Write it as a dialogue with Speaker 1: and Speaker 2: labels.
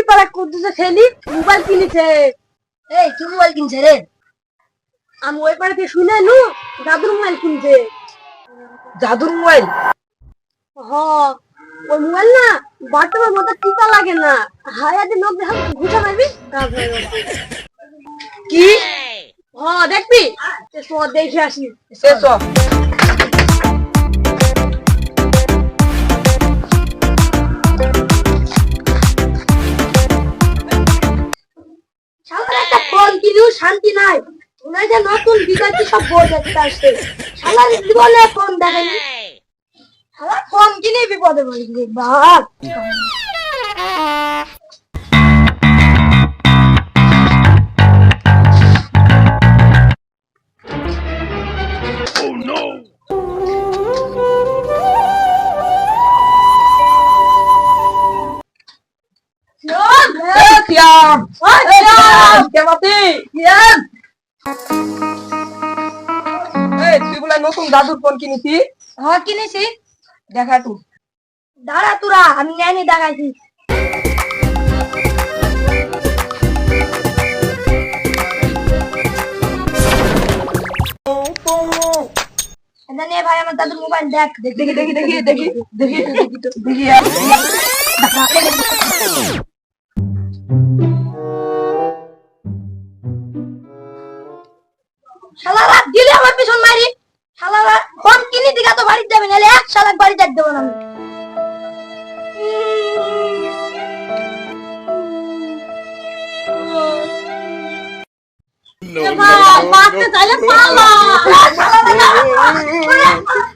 Speaker 1: পাড়া কুদ্দুসে খেলি মোবাইল কিনেছে।
Speaker 2: এই কি মোবাইল কিনছে রে?
Speaker 1: আমি ওই পাড়া থেকে শুনে নু দাদুর মোবাইল কিনছে।
Speaker 2: জাদুর মোবাইল?
Speaker 1: হ, ওই মোবাইল না বর্তমান মতো টিকা লাগে না, হায়া যে লোক দেখা ঘুষা মারবি কাজ হয়ে গেল।
Speaker 2: কি?
Speaker 1: হ দেখবি, দেখে আসি।
Speaker 2: এসো।
Speaker 1: শালার একটা ফোন কিনেও শান্তি নাই, ওনার যে নতুন বিকল্প সব বই দেখতে আসছে। শালার জীবনে ফোন দেখেনি, শালার ফোন কিনে বিপদে পড়ে গেছে বাপ।
Speaker 2: তুই বলে নতুন দাদুর ফোন কিনেছি?
Speaker 1: হ্যাঁ কিনেছি।
Speaker 2: দেখা তুই।
Speaker 1: দাঁড়া তোরা, আমি নেয়নি দেখাইছি। জানি ভাই আমার দাদুর মোবাইল দেখ।
Speaker 2: দেখি দেখি দেখি দেখি দেখি দেখি
Speaker 1: শালারা দিলে আমার পিছন মারি, শালারা ফোন কিনে দিঘা তো বাড়ি যাবে নাহলে এক শালাক বাড়ি যাক দেবো না আমি।
Speaker 3: No, no, no, no, no, no, no, no, no, no, no, no, no, no, no,